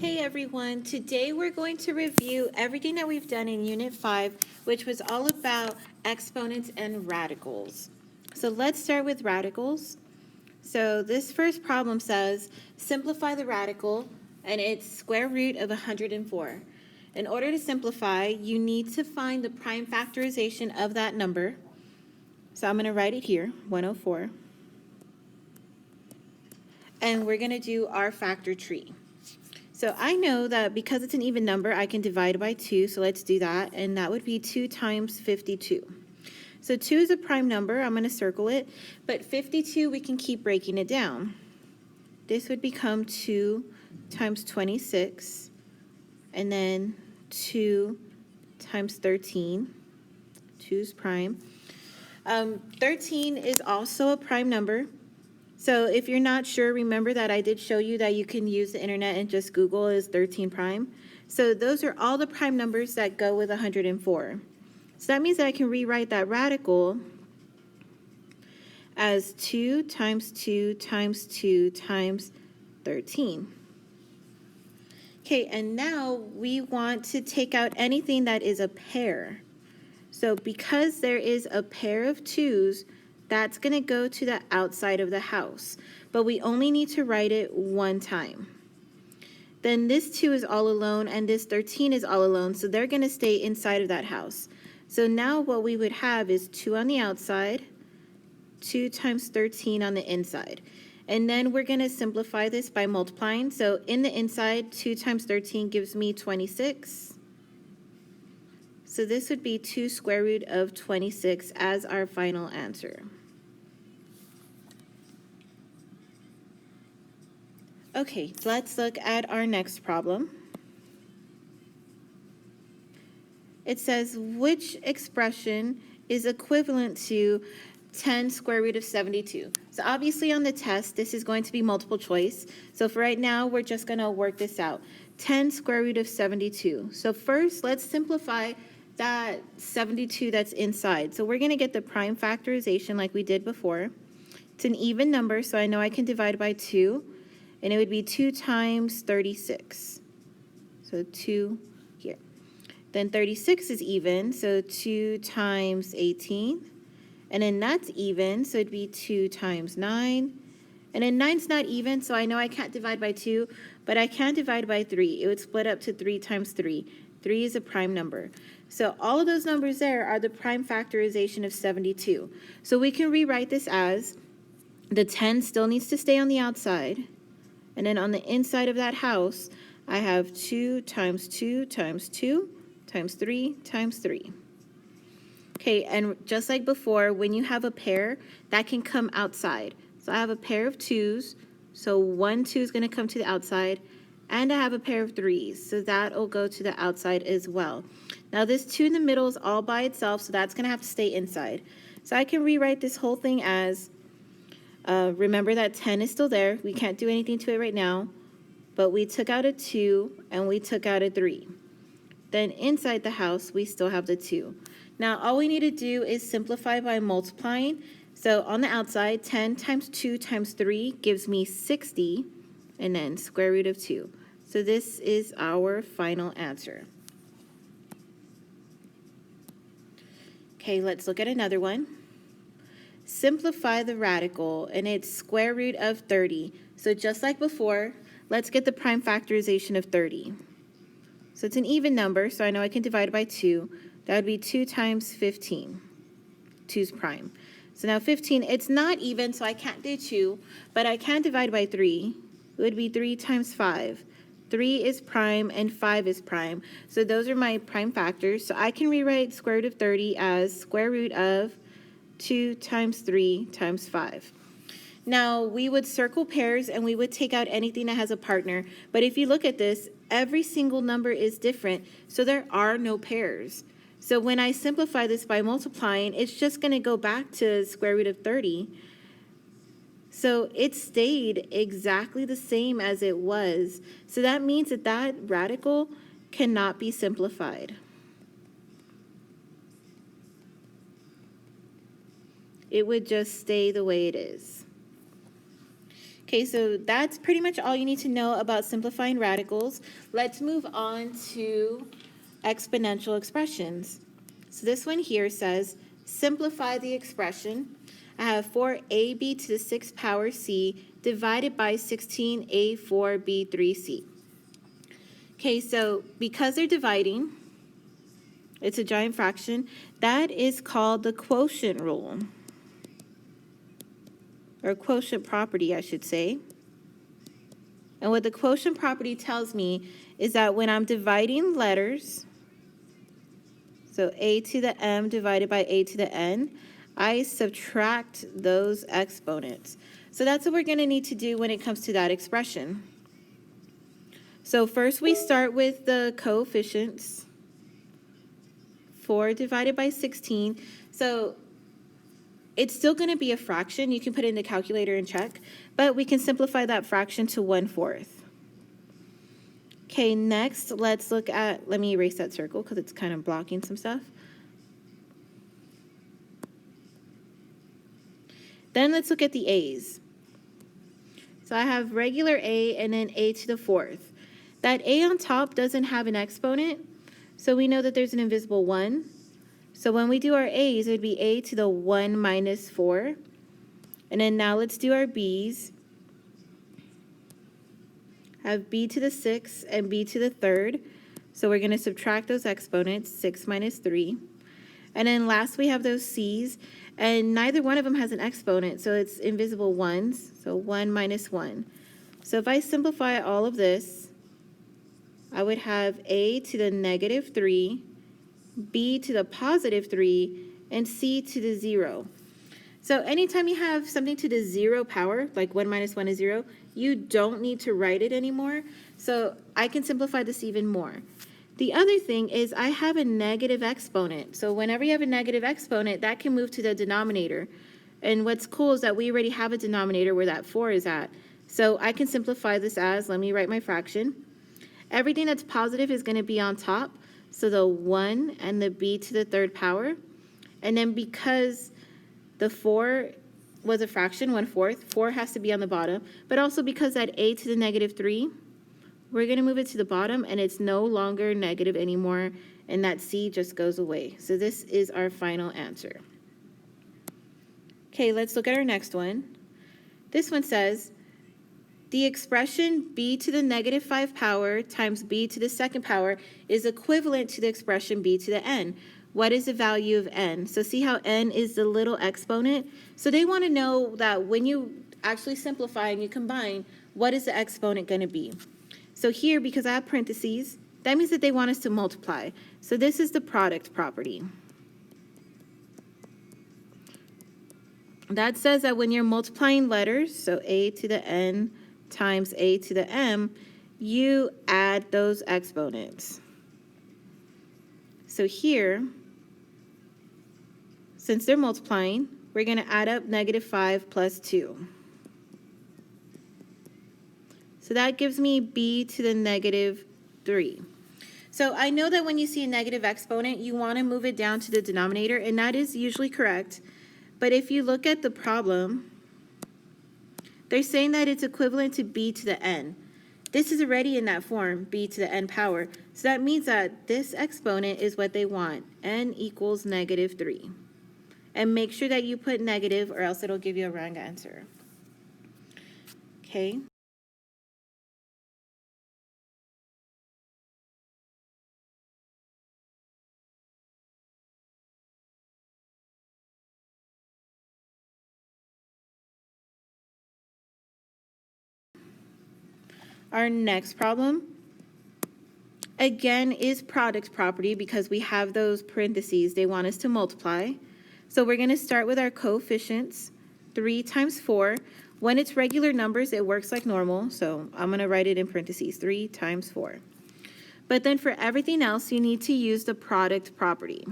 Hey everyone, today we're going to review everything that we've done in Unit 5, which was all about exponents and radicals. So let's start with radicals. So this first problem says, simplify the radical, and it's square root of 104. In order to simplify, you need to find the prime factorization of that number. So I'm going to write it here, 104. And we're going to do our factor tree. So I know that because it's an even number, I can divide by 2, so let's do that, and that would be 2 times 52. So 2 is a prime number, I'm going to circle it, but 52 we can keep breaking it down. This would become 2 times 26, and then 2 times 13, 2 is prime. 13 is also a prime number. So if you're not sure, remember that I did show you that you can use the internet and just Google is 13 prime. So those are all the prime numbers that go with 104. So that means that I can rewrite that radical as 2 times 2 times 2 times 13. Okay, and now we want to take out anything that is a pair. So because there is a pair of 2's, that's going to go to the outside of the house, but we only need to write it one time. Then this 2 is all alone, and this 13 is all alone, so they're going to stay inside of that house. So now what we would have is 2 on the outside, 2 times 13 on the inside. And then we're going to simplify this by multiplying. So in the inside, 2 times 13 gives me 26. So this would be 2 square root of 26 as our final answer. Okay, let's look at our next problem. It says, which expression is equivalent to 10 square root of 72? So obviously on the test, this is going to be multiple choice. So for right now, we're just going to work this out. 10 square root of 72. So first, let's simplify that 72 that's inside. So we're going to get the prime factorization like we did before. It's an even number, so I know I can divide by 2. And it would be 2 times 36. So 2 here. Then 36 is even, so 2 times 18. And then that's even, so it'd be 2 times 9. And then 9's not even, so I know I can't divide by 2, but I can divide by 3. It would split up to 3 times 3. 3 is a prime number. So all of those numbers there are the prime factorization of 72. So we can rewrite this as the 10 still needs to stay on the outside. And then on the inside of that house, I have 2 times 2 times 2 times 3 times 3. Okay, and just like before, when you have a pair, that can come outside. So I have a pair of 2's, so 1 2 is going to come to the outside, and I have a pair of 3's, so that will go to the outside as well. Now this 2 in the middle is all by itself, so that's going to have to stay inside. So I can rewrite this whole thing as remember that 10 is still there. We can't do anything to it right now, but we took out a 2 and we took out a 3. Then inside the house, we still have the 2. Now all we need to do is simplify by multiplying. So on the outside, 10 times 2 times 3 gives me 60, and then square root of 2. So this is our final answer. Okay, let's look at another one. Simplify the radical, and it's square root of 30. So just like before, let's get the prime factorization of 30. So it's an even number, so I know I can divide by 2. That would be 2 times 15. 2's prime. So now 15, it's not even, so I can't do 2, but I can divide by 3. It would be 3 times 5. 3 is prime and 5 is prime. So those are my prime factors. So I can rewrite square root of 30 as square root of 2 times 3 times 5. Now, we would circle pairs and we would take out anything that has a partner. But if you look at this, every single number is different, so there are no pairs. So when I simplify this by multiplying, it's just going to go back to square root of 30. So it stayed exactly the same as it was. So that means that that radical cannot be simplified. It would just stay the way it is. Okay, so that's pretty much all you need to know about simplifying radicals. Let's move on to exponential expressions. So this one here says, simplify the expression. I have 4ab to the 6th power c divided by 16a4b3c. Okay, so because they're dividing, it's a giant fraction, that is called the quotient rule, or quotient property, I should say. And what the quotient property tells me is that when I'm dividing letters, so a to the m divided by a to the n, I subtract those exponents. So that's what we're going to need to do when it comes to that expression. So first we start with the coefficients. 4 divided by 16. So it's still going to be a fraction. You can put it in the calculator and check, but we can simplify that fraction to 1/4. Okay, next, let's look at, let me erase that circle because it's kind of blocking some stuff. Then let's look at the a's. So I have regular a and then a to the 4th. That a on top doesn't have an exponent, so we know that there's an invisible 1. So when we do our a's, it would be a to the 1 minus 4. And then now let's do our b's. I have b to the 6th and b to the 3rd. So we're going to subtract those exponents, 6 minus 3. And then last we have those c's, and neither one of them has an exponent, so it's invisible 1s, so 1 minus 1. So if I simplify all of this, I would have a to the negative 3, b to the positive 3, and c to the 0. So anytime you have something to the 0 power, like 1 minus 1 is 0, you don't need to write it anymore. So I can simplify this even more. The other thing is I have a negative exponent. So whenever you have a negative exponent, that can move to the denominator. And what's cool is that we already have a denominator where that 4 is at. So I can simplify this as, let me write my fraction. Everything that's positive is going to be on top. So the 1 and the b to the 3rd power. And then because the 4 was a fraction, 1/4, 4 has to be on the bottom. But also because that a to the negative 3, we're going to move it to the bottom, and it's no longer negative anymore, and that c just goes away. So this is our final answer. Okay, let's look at our next one. This one says, the expression b to the negative 5 power times b to the 2nd power is equivalent to the expression b to the n. What is the value of n? So see how n is the little exponent? So they want to know that when you actually simplify and you combine, what is the exponent going to be? So here, because I have parentheses, that means that they want us to multiply. So this is the product property. That says that when you're multiplying letters, so a to the n times a to the m, you add those exponents. So here, since they're multiplying, we're going to add up negative 5 plus 2. So that gives me b to the negative 3. So I know that when you see a negative exponent, you want to move it down to the denominator, and that is usually correct. But if you look at the problem, they're saying that it's equivalent to b to the n. This is already in that form, b to the n power. So that means that this exponent is what they want, n equals negative 3. And make sure that you put negative, or else it'll give you a wrong answer. Okay. Our next problem, again, is product property because we have those parentheses. They want us to multiply. So we're going to start with our coefficients, 3 times 4. When it's regular numbers, it works like normal. So I'm going to write it in parentheses, 3 times 4. But then for everything else, you need to use the product property.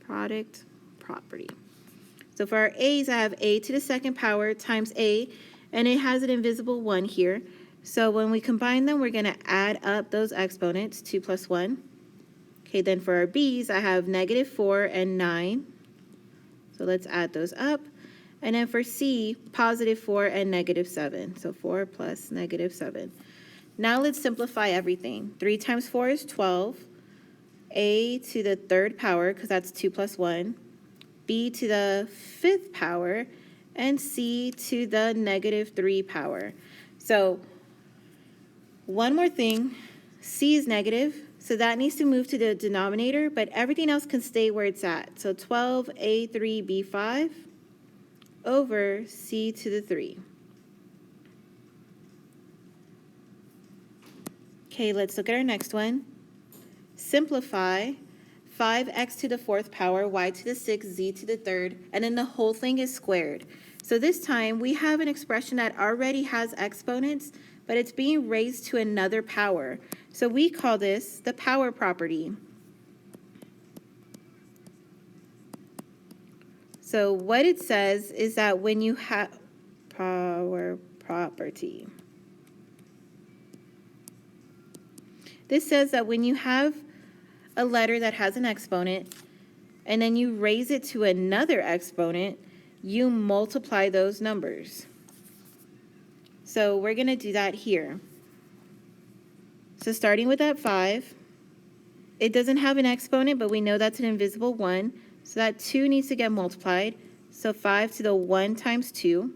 Product property. So for our a's, I have a to the 2nd power times a, and it has an invisible 1 here. So when we combine them, we're going to add up those exponents, 2 plus 1. Okay, then for our b's, I have negative 4 and 9. So let's add those up. And then for C, positive 4 and negative 7. So 4 plus negative 7. Now let's simplify everything. 3 times 4 is 12. A to the third power, because that's 2 plus 1. B to the fifth power. And C to the negative 3 power. So one more thing. C is negative, so that needs to move to the denominator, but everything else can stay where it's at. So 12A3B5 over C to the 3. Okay, let's look at our next one. Simplify 5x to the fourth power, y to the sixth, z to the third, and then the whole thing is squared. So this time we have an expression that already has exponents, but it's being raised to another power. So we call this the power property. So what it says is that when you have power property, this says that when you have a letter that has an exponent and then you raise it to another exponent, you multiply those numbers. So we're going to do that here. So starting with that 5, it doesn't have an exponent, but we know that's an invisible 1. So that 2 needs to get multiplied. So 5 to the 1 times 2.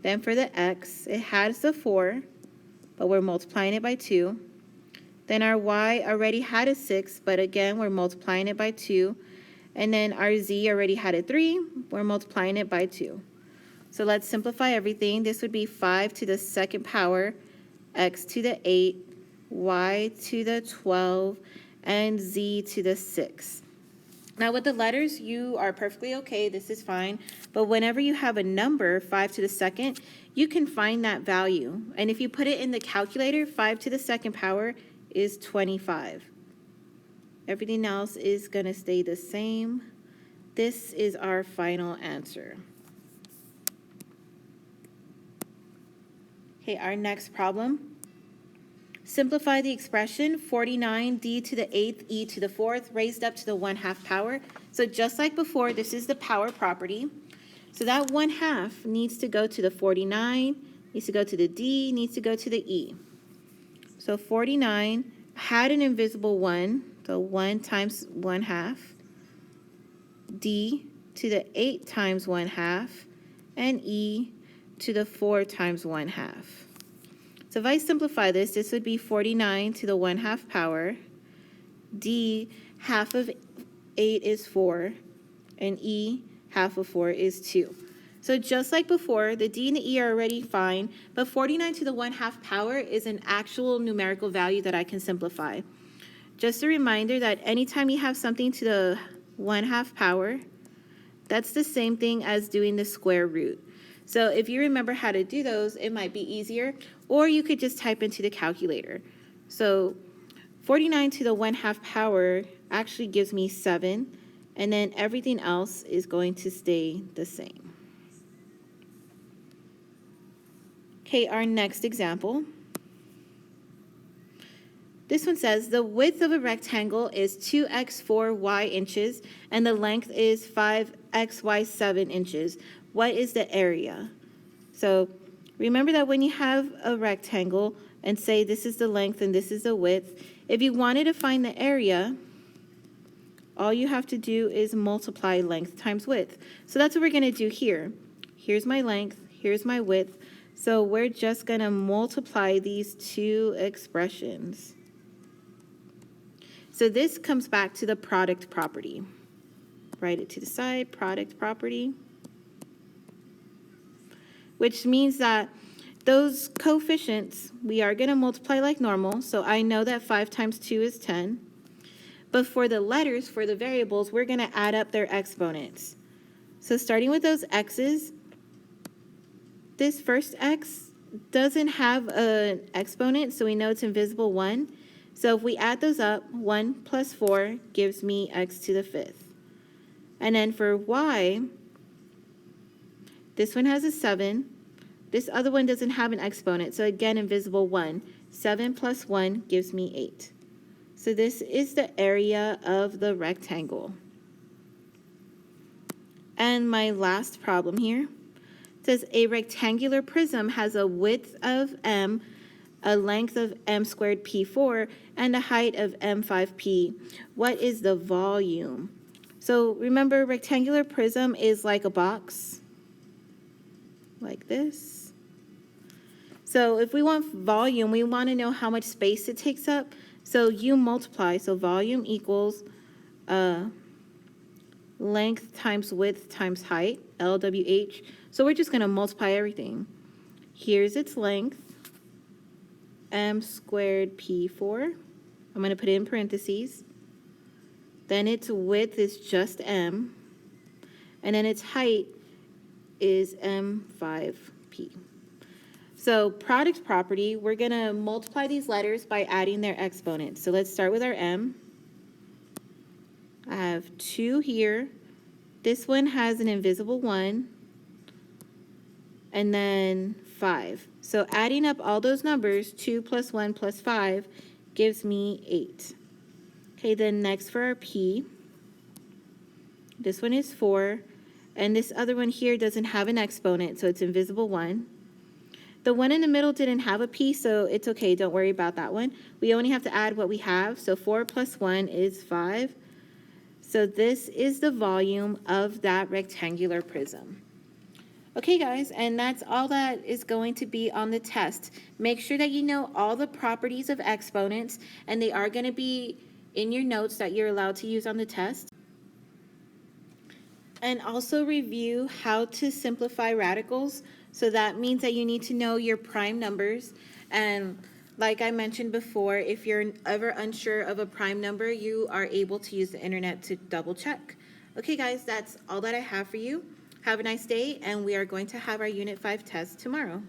Then for the x, it has the 4, but we're multiplying it by 2. Then our y already had a 6, but again, we're multiplying it by 2. And then our z already had a 3. We're multiplying it by 2. So let's simplify everything. This would be 5 to the second power, x to the 8, y to the 12, and z to the 6. Now with the letters, you are perfectly okay. This is fine. But whenever you have a number, 5 to the second, you can find that value. And if you put it in the calculator, 5 to the second power is 25. Everything else is going to stay the same. This is our final answer. Okay, our next problem. Simplify the expression 49d to the 8th e to the 4th raised up to the 1/2 power. So just like before, this is the power property. So that 1/2 needs to go to the 49, needs to go to the d, needs to go to the e. So 49 had an invisible 1, so 1 times 1/2, d to the 8 times 1/2, and e to the 4 times 1/2. So if I simplify this, this would be 49 to the 1/2 power. D, half of 8 is 4, and E, half of 4 is 2. So just like before, the D and the E are already fine, but 49 to the 1/2 power is an actual numerical value that I can simplify. Just a reminder that anytime you have something to the 1/2 power, that's the same thing as doing the square root. So if you remember how to do those, it might be easier, or you could just type into the calculator. So 49 to the 1/2 power actually gives me 7, and then everything else is going to stay the same. Okay, our next example. This one says the width of a rectangle is 2x4y inches, and the length is 5xy7 inches. What is the area? So remember that when you have a rectangle and say this is the length and this is the width, if you wanted to find the area, all you have to do is multiply length times width. So that's what we're going to do here. Here's my length, here's my width. So we're just going to multiply these two expressions. So this comes back to the product property. Write it to the side, product property. Which means that those coefficients, we are going to multiply like normal. So I know that 5 times 2 is 10. But for the letters, for the variables, we're going to add up their exponents. So starting with those x's, this first x doesn't have an exponent, so we know it's invisible 1. So if we add those up, 1 plus 4 gives me x to the 5th. And then for y, this one has a 7. This other one doesn't have an exponent, so again, invisible 1. 7 plus 1 gives me 8. So this is the area of the rectangle. And my last problem here. It says a rectangular prism has a width of m, a length of m squared p4, and a height of m5p. What is the volume? So remember, rectangular prism is like a box, like this. So if we want volume, we want to know how much space it takes up. So you multiply, so volume equals length times width times height, LWH. So we're just going to multiply everything. Here's its length, m squared p4. I'm going to put it in parentheses. Then its width is just m. And then its height is m5p. So product property, we're going to multiply these letters by adding their exponents. So let's start with our m. I have 2 here. This one has an invisible 1. And then 5. So adding up all those numbers, 2 plus 1 plus 5, gives me 8. Okay, then next for our p. This one is 4. And this other one here doesn't have an exponent, so it's invisible 1. The one in the middle didn't have a p, so it's okay. Don't worry about that one. We only have to add what we have. So 4 plus 1 is 5. So this is the volume of that rectangular prism. Okay, guys, and that's all that is going to be on the test. Make sure that you know all the properties of exponents, and they are going to be in your notes that you're allowed to use on the test. And also review how to simplify radicals. So that means that you need to know your prime numbers. And like I mentioned before, if you're ever unsure of a prime number, you are able to use the internet to double check. Okay, guys, that's all that I have for you. Have a nice day, and we are going to have our Unit 5 test tomorrow.